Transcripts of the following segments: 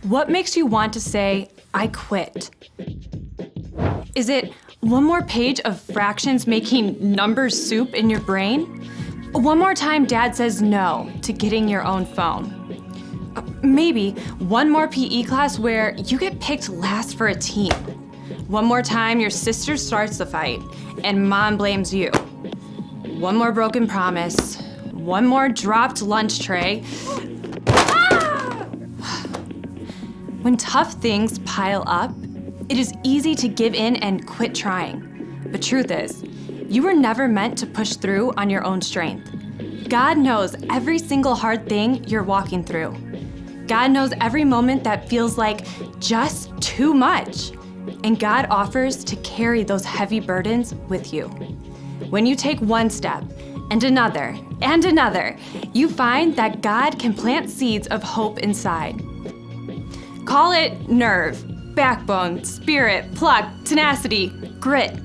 What makes you want to say, I quit? Is it one more page of fractions making numbers soup in your brain? One more time dad says no to getting your own phone? Maybe one more PE class where you get picked last for a team. One more time your sister starts the fight and mom blames you. One more broken promise. One more dropped lunch tray. When tough things pile up, it is easy to give in and quit trying. But truth is, you were never meant to push through on your own strength. God knows every single hard thing you're walking through. God knows every moment that feels like just too much. And God offers to carry those heavy burdens with you. When you take one step and another, you find that God can plant seeds of hope inside. Call it nerve, backbone, spirit, pluck, tenacity, grit.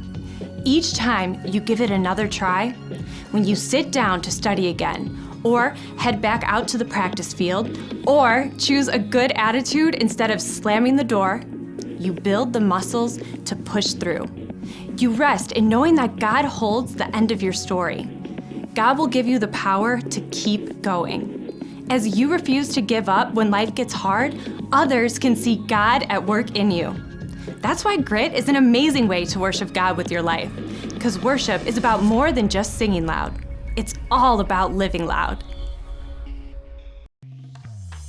Each time you give it another try, when you sit down to study again, or head back out to the practice field, or choose a good attitude instead of slamming the door, you build the muscles to push through. You rest in knowing that God holds the end of your story. God will give you the power to keep going. As you refuse to give up when life gets hard, others can see God at work in you. That's why grit is an amazing way to worship God with your life, because worship is about more than just singing loud. It's all about living loud.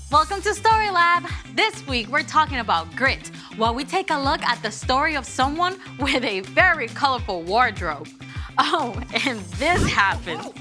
Welcome to Story Lab. This week we're talking about grit, while we take a look at the story of someone with a very colorful wardrobe. Oh, and this happened.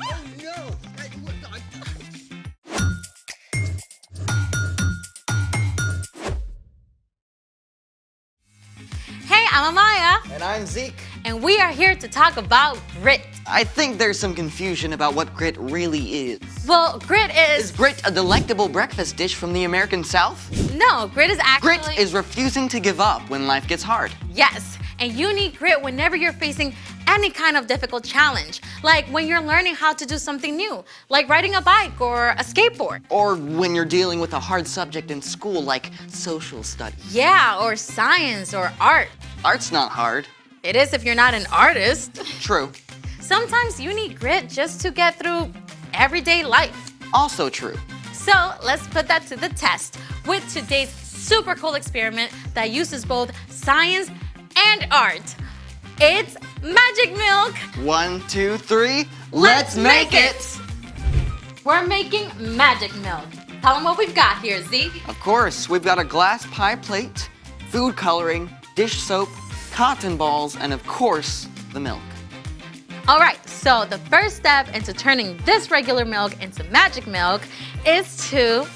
Hey, I'm Amaya. And I'm Zeke. And we are here to talk about grit. I think there's some confusion about what grit really is. Well, grit Is grit a delectable breakfast dish from the American South? No, grit is actually... Grit is refusing to give up when life gets hard. Yes, and you need grit whenever you're facing any kind of difficult challenge. Like when you're learning how to do something new, like riding a bike or a skateboard. Or when you're dealing with a hard subject in school like social studies. Yeah, or science or art. Art's not hard. It is if you're not an artist. True. Sometimes you need grit just to get through everyday life. Also true. So let's put that to the test with today's super cool experiment that uses both science and art. It's magic milk. 1, 2, 3. Let's make it! We're making magic milk. Tell them what we've got here, Z. Of course, we've got a glass pie plate, food coloring, dish soap, cotton balls, and of course, the milk. All right, so the first step into turning this regular milk into magic milk is to...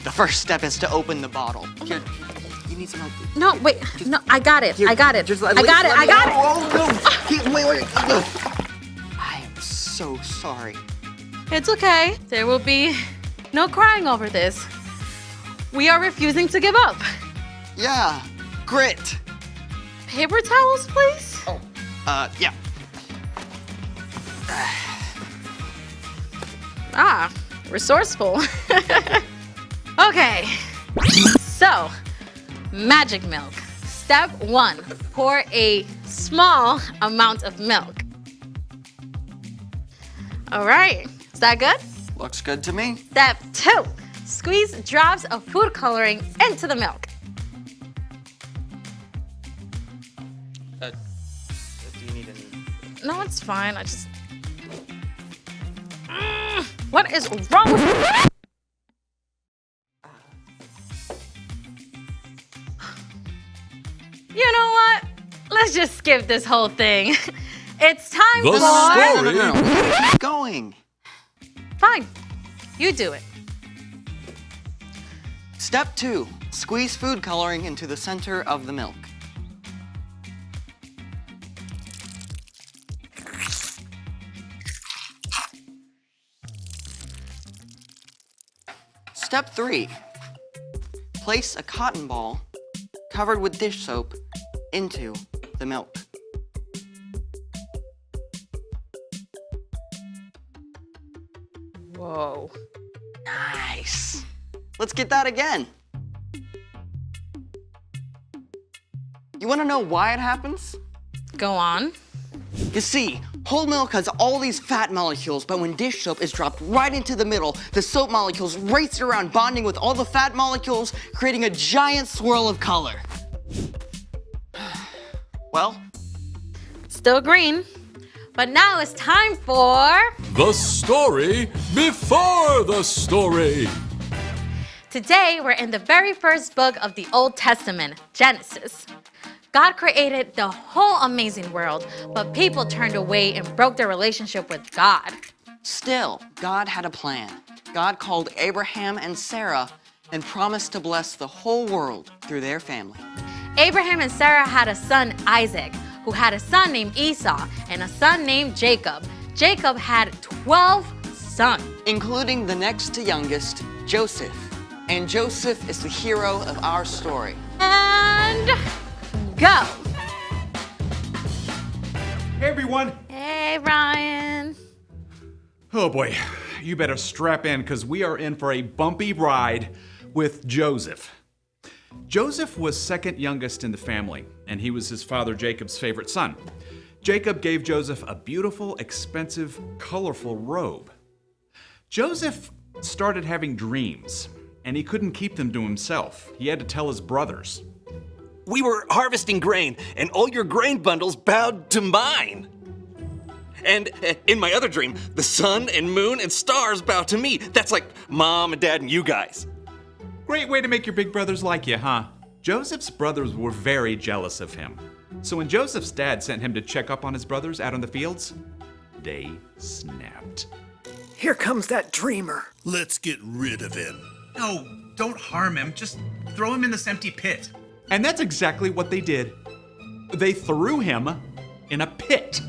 The first step is to open the bottle. Here, you need some help. No, wait, no, I got it, Here, I got it. just I got it. Oh, no. Here, wait. I am so sorry. It's okay. There will be no crying over this. We are refusing to give up. Yeah, grit. Paper towels, please? Oh, yeah. Ah, resourceful. Okay, so magic milk. Step 1, pour a small amount of milk. All right, is that good? Looks good to me. Step 2, squeeze drops of food coloring into the milk. Do you need any? No, it's fine, I just... What is wrong with you? You know what? Let's just skip this whole thing. It's time The for... story. No. We gotta keep going. Fine, you do it. Step 2, squeeze food coloring into the center of the milk. Step 3, place a cotton ball covered with dish soap into the milk. Whoa. Nice. Let's get that again. You want to know why it happens? Go on. You see, whole milk has all these fat molecules, but when dish soap is dropped right into the middle, the soap molecules race around, bonding with all the fat molecules, creating a giant swirl of color. Well, Still green. But now it's time for The story before the story. Today, we're in the very first book of the Old Testament, Genesis. God created the whole amazing world, but people turned away and broke their relationship with God. still, God had a plan. God called Abraham and Sarah and promised to bless the whole world through their family. Abraham and Sarah had a son, Isaac, who had a son named Esau and a son named Jacob. Jacob had 12 sons. Including the next to youngest, Joseph. And Joseph is the hero of our story. And go. Hey everyone! Hey, Ryan. Oh boy, you better strap in because we are in for a bumpy ride with Joseph. Joseph was second youngest in the family, and he was his father Jacob's favorite son. Jacob gave Joseph a beautiful, expensive, colorful robe. Joseph started having dreams, and he couldn't keep them to himself. He had to tell his brothers. We were harvesting grain, and all your grain bundles bowed to mine. And in my other dream, the sun and moon and stars bow to me. That's like Mom and Dad and you guys. Great way to make your big brothers like you, huh? Joseph's brothers were very jealous of him. So when Joseph's dad sent him to check up on his brothers out on the fields, they snapped. Here comes that dreamer. Let's get rid of him. No, don't harm him. Just throw him in this empty pit. And that's exactly what they did. They threw him in a pit.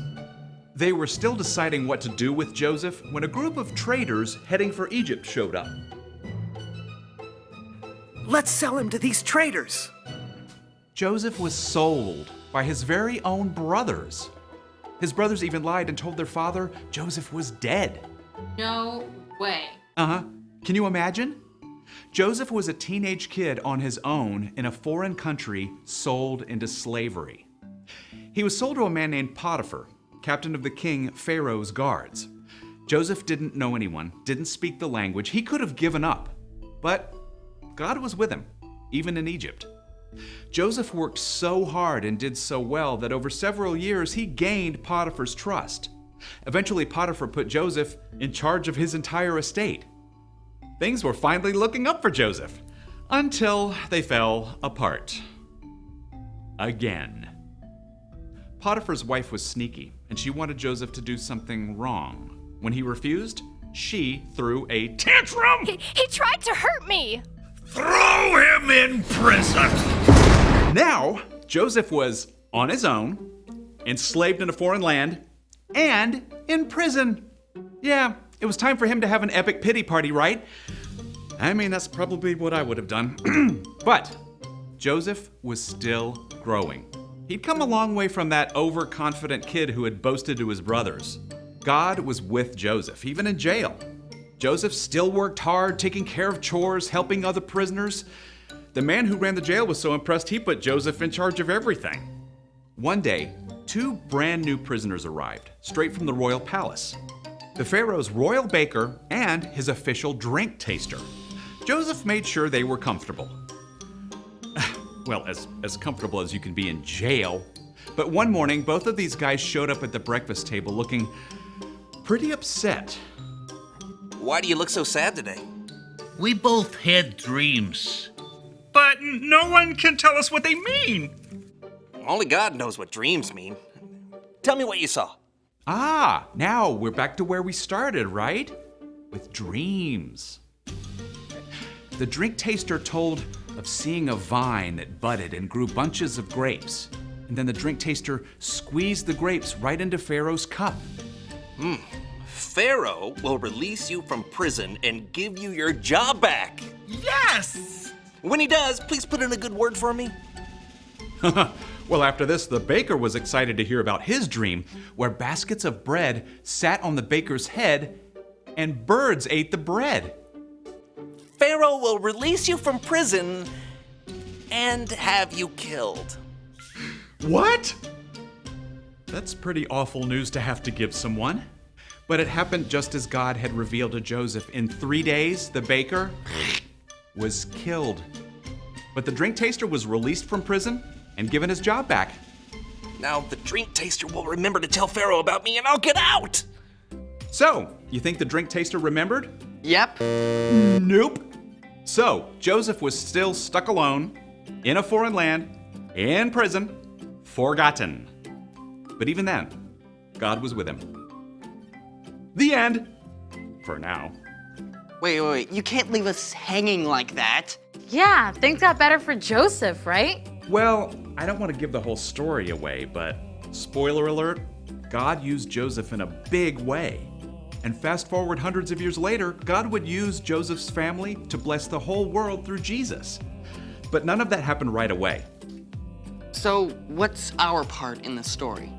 They were still deciding what to do with Joseph when a group of traders heading for Egypt showed up. Let's sell him to these traders. Joseph was sold by his very own brothers. His brothers even lied and told their father Joseph was dead. No way. Uh-huh. Can you imagine? Joseph was a teenage kid on his own in a foreign country, sold into slavery. He was sold to a man named Potiphar, captain of the king Pharaoh's guards. Joseph didn't know anyone, didn't speak the language. He could have given up, but God was with him, even in Egypt. Joseph worked so hard and did so well that over several years he gained Potiphar's trust. Eventually, Potiphar put Joseph in charge of his entire estate. Things were finally looking up for Joseph, until they fell apart. Again. Potiphar's wife was sneaky, and she wanted Joseph to do something wrong. When he refused, she threw a tantrum! He tried to hurt me! Throw him in prison! Now, Joseph was on his own, enslaved in a foreign land, and in prison. Yeah, it was time for him to have an epic pity party, right? I mean, that's probably what I would have done. But Joseph was still growing. He'd come a long way from that overconfident kid who had boasted to his brothers. God was with Joseph, even in jail. Joseph still worked hard, taking care of chores, helping other prisoners. The man who ran the jail was so impressed he put Joseph in charge of everything. One day, 2 brand new prisoners arrived, straight from the royal palace. The Pharaoh's royal baker and his official drink taster. Joseph made sure they were comfortable. Well, as comfortable as you can be in jail. But one morning, both of these guys showed up at the breakfast table looking pretty upset. Why do you look so sad today? We both had dreams. But no one can tell us what they mean. Only God knows what dreams mean. Tell me what you saw. Ah, now we're back to where we started, right? With dreams. The drink taster told of seeing a vine that budded and grew bunches of grapes. And then the drink taster squeezed the grapes right into Pharaoh's cup. Pharaoh will release you from prison and give you your job back. Yes! When he does, please put in a good word for me. Well, after this, the baker was excited to hear about his dream, where baskets of bread sat on the baker's head and birds ate the bread. Pharaoh will release you from prison and have you killed. What? That's pretty awful news to have to give someone. But it happened just as God had revealed to Joseph. In 3 days, the baker was killed. But the drink taster was released from prison and given his job back. Now the drink taster will remember to tell Pharaoh about me and I'll get out! So, you think the drink taster remembered? Yep. Nope. So, Joseph was still stuck alone, in a foreign land, in prison, forgotten. But even then, God was with him. The end. For now. Wait. You can't leave us hanging like that. Yeah, things got better for Joseph, right? Well, I don't want to give the whole story away, but spoiler alert, God used Joseph in a big way. And fast forward hundreds of years later, God would use Joseph's family to bless the whole world through Jesus. But none of that happened right away. So, what's our part in the story?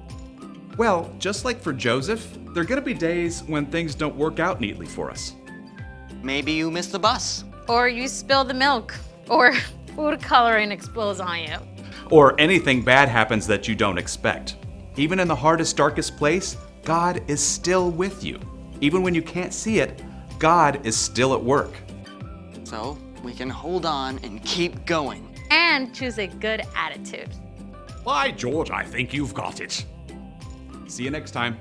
Well, just like for Joseph, there are going to be days when things don't work out neatly for us. Maybe you missed the bus. Or you spill the milk. Or food coloring explodes on you. Or anything bad happens that you don't expect. Even in the hardest, darkest place, God is still with you. Even when you can't see it, God is still at work. So, we can hold on and keep going. And choose a good attitude. By George, I think you've got it. See you next time.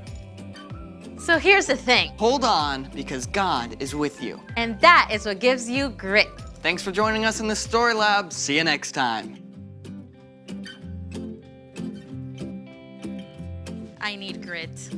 So here's the thing. Hold on, because God is with you. And that is what gives you grit. Thanks for joining us in the Story Lab. See you next time. I need grit.